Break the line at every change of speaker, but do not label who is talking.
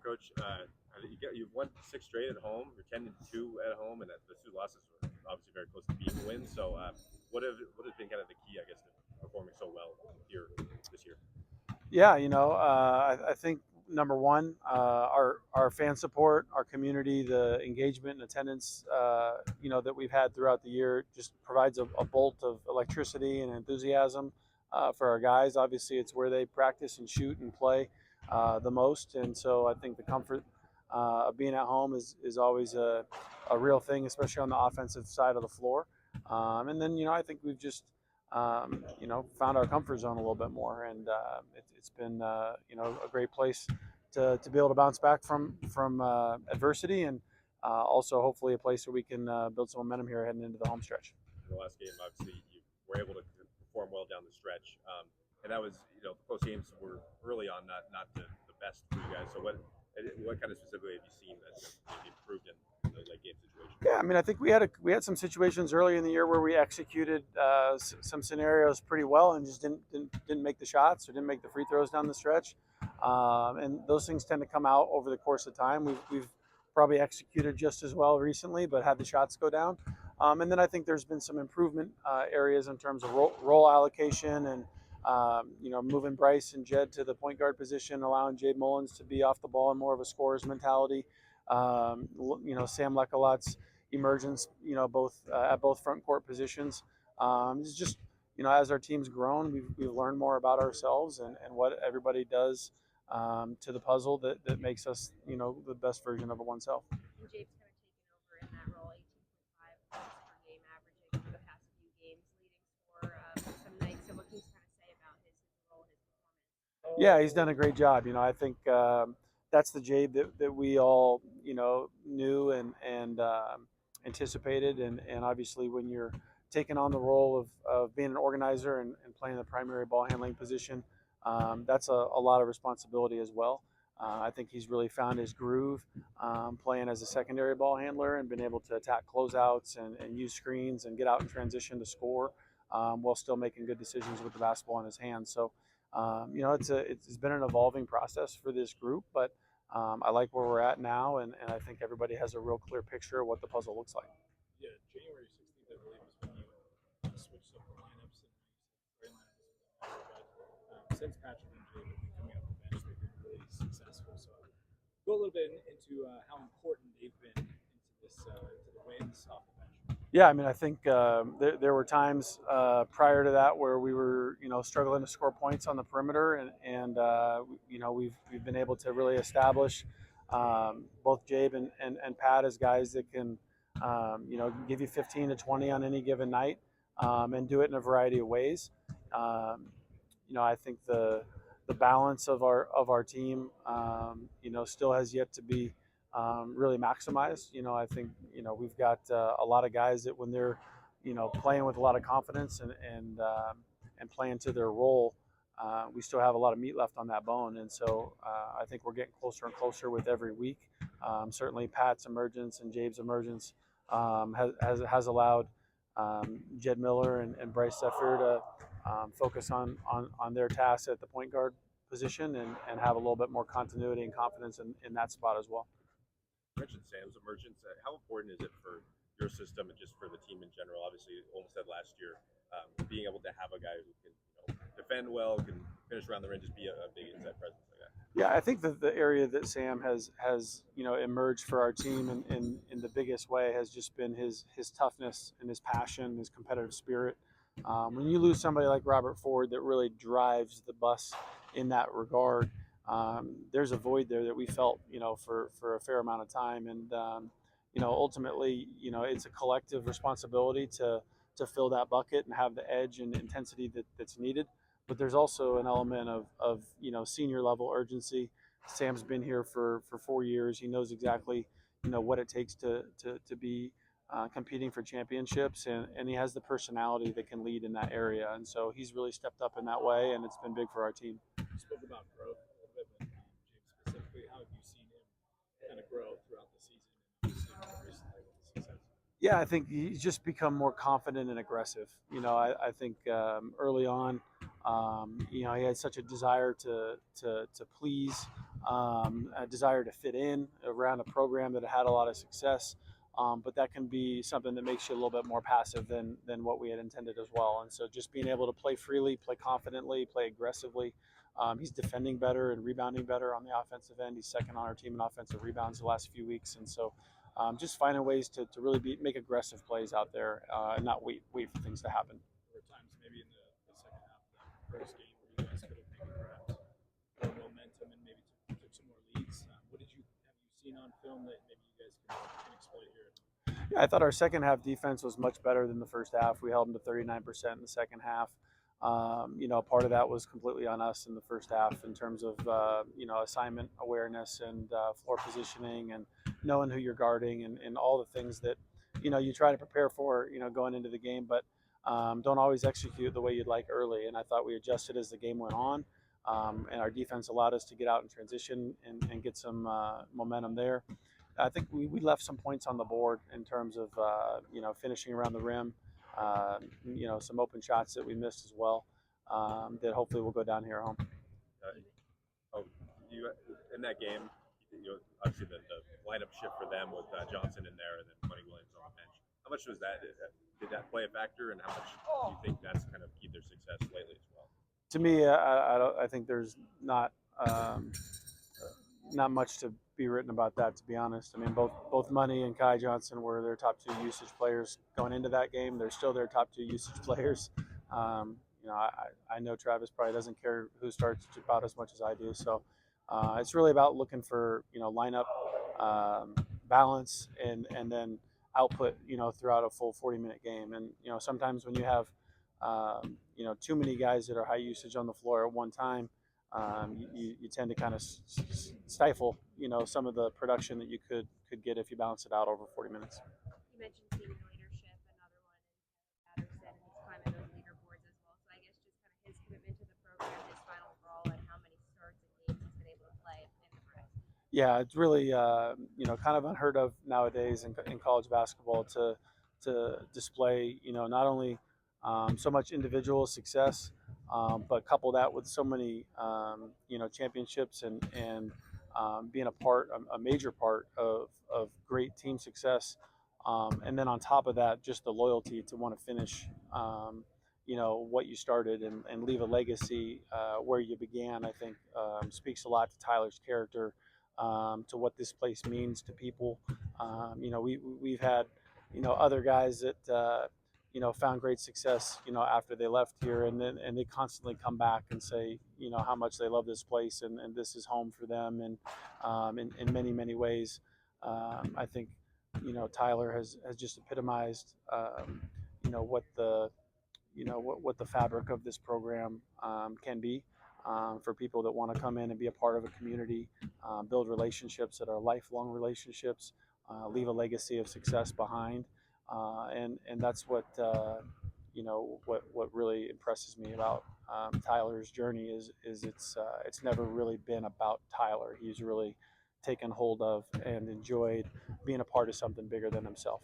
Coach. You've won 6 straight at home. You're 10-2 at home, and the 2 losses were obviously very close to being wins. So, what has been kind of the key, I guess, to performing so well here this year?
Yeah, I think number one, our fan support, our community, the engagement and attendance, that we've had throughout the year just provides a bolt of electricity and enthusiasm for our guys. Obviously, it's where they practice and shoot and play the most, and so I think the comfort of being at home is always a real thing, especially on the offensive side of the floor. And then, I think we've just found our comfort zone a little bit more, and it's been a great place to be able to bounce back from adversity, and also hopefully a place where we can build some momentum here heading into the home stretch.
In the last game, obviously, you were able to perform well down the stretch, and that was the close games were early on not the best for you guys. So what kind of specifically have you seen that's improved in the late game situation?
Yeah, I mean, I think we had some situations early in the year where we executed some scenarios pretty well and just didn't make the shots or didn't make the free throws down the stretch, and those things tend to come out over the course of time. We've probably executed just as well recently, but had the shots go down. And then I think there's been some improvement areas in terms of role allocation and moving Bryce and Jed to the point guard position, allowing Jade Mullins to be off the ball in more of a scorer's mentality. Sam Lekalot's emergence, both at both front court positions. It's just, as our team's grown, we've learned more about ourselves and what everybody does to the puzzle that makes us, the best version of oneself.
And Jabe's kind of taken over in that role, 18.5 points per game averaging for the past few games, leading scorer some nights. So what can you kind of say about his role, his performance?
Yeah, he's done a great job. I think that's the Jabe that we all, knew and anticipated. And obviously when you're taking on the role of being an organizer and playing the primary ball handling position, that's a lot of responsibility as well. I think he's really found his groove playing as a secondary ball handler and been able to attack closeouts and use screens and get out in transition to score while still making good decisions with the basketball in his hands. So, it's been an evolving process for this group, but I like where we're at now, and I think everybody has a real clear picture of what the puzzle looks like.
Yeah, January 16th, I believe, is when you switched up the lineups and you said but since Patrick and Jay have been coming off the bench, they've been really successful. So go a little bit into how important they've been into this to the wins off the bench.
Yeah, I mean, I think there were times prior to that where we were, struggling to score points on the perimeter, and we've been able to really establish both Jabe and Pat as guys that can, give you 15 to 20 on any given night, and do it in a variety of ways. I think the balance of our team, still has yet to be really maximized. I think we've got a lot of guys that when they're playing with a lot of confidence and playing to their role, we still have a lot of meat left on that bone, and so I think we're getting closer and closer with every week. Certainly Pat's emergence and Jabe's emergence has allowed Jed Miller and Bryce Seffer to focus on their tasks at the point guard position and have a little bit more continuity and confidence in that spot as well.
You mentioned Sam's emergence. How important is it for your system and just for the team in general? Obviously, Olmsted last year, being able to have a guy who can defend well, can finish around the rim, just be a big inside presence like that.
Yeah, I think that the area that Sam has emerged for our team in the biggest way has just been his toughness and his passion, his competitive spirit. When you lose somebody like Robert Ford that really drives the bus in that regard, there's a void there that we felt, for a fair amount of time. And, ultimately, it's a collective responsibility to fill that bucket and have the edge and intensity that's needed. But there's also an element of senior level urgency. Sam's been here for 4 years. He knows exactly, what it takes to be competing for championships, and he has the personality that can lead in that area. And so he's really stepped up in that way, and it's been big for our team.
You spoke about growth a little bit, but James specifically, how have you seen him kind of grow throughout the season and obviously more recently with the success?
Yeah, I think he's just become more confident and aggressive. I think early on, he had such a desire to please a desire to fit in around a program that had a lot of success. But that can be something that makes you a little bit more passive than what we had intended as well. And so just being able to play freely, play confidently, play aggressively. He's defending better and rebounding better on the offensive end. He's second on our team in offensive rebounds the last few weeks. And so just finding ways to really make aggressive plays out there and not wait for things to happen.
There were times maybe in the second half of that first game where you guys could have maybe grabbed more momentum and maybe took some more leads. What have you seen on film that maybe you guys can exploit here?
Yeah, I thought our second half defense was much better than the first half. We held them to 39% in the second half. Part of that was completely on us in the first half in terms of, assignment awareness and floor positioning and knowing who you're guarding and all the things that, you try to prepare for, going into the game, but don't always execute the way you'd like early. And I thought we adjusted as the game went on. And our defense allowed us to get out in transition and get some momentum there. I think we left some points on the board in terms of, finishing around the rim, some open shots that we missed as well that hopefully will go down here at home.
You in that game, obviously the lineup shift for them with Johnson in there and then Money Williams on the bench. How much was that? Did that play a factor, and how much do you think that's kind of keyed their success lately as well?
To me, I think there's not much to be written about that, to be honest. I mean, both Money and Kai Johnson were their top two usage players going into that game. They're still their top two usage players. I know Travis probably doesn't care who starts about as much as I do. So it's really about looking for, lineup balance and then output, throughout a full 40-minute game. And, sometimes when you have, too many guys that are high usage on the floor at one time, you tend to kind of stifle, some of the production that you could get if you balance it out over 40 minutes.
You mentioned team leadership, another one is Patterson, and he's climbing those leaderboards as well. So I guess just kind of his commitment to the program, his final Brawl, and how many starts and games he's been able to play in the press.
Yeah, it's really kind of unheard of nowadays in college basketball to display not only so much individual success, but couple that with so many championships and being a major part of great team success, and then on top of that, just the loyalty to want to finish what you started and leave a legacy where you began. I think speaks a lot to Tyler's character. To what this place means to people. We've had, other guys that, found great success, after they left here and they constantly come back and say, how much they love this place and this is home for them. And in many, many ways, I think, Tyler has just epitomized, what the fabric of this program can be. For people that want to come in and be a part of a community, build relationships that are lifelong relationships, leave a legacy of success behind, and that's what really impresses me about Tyler's journey is it's never really been about Tyler. He's really taken hold of and enjoyed being a part of something bigger than himself.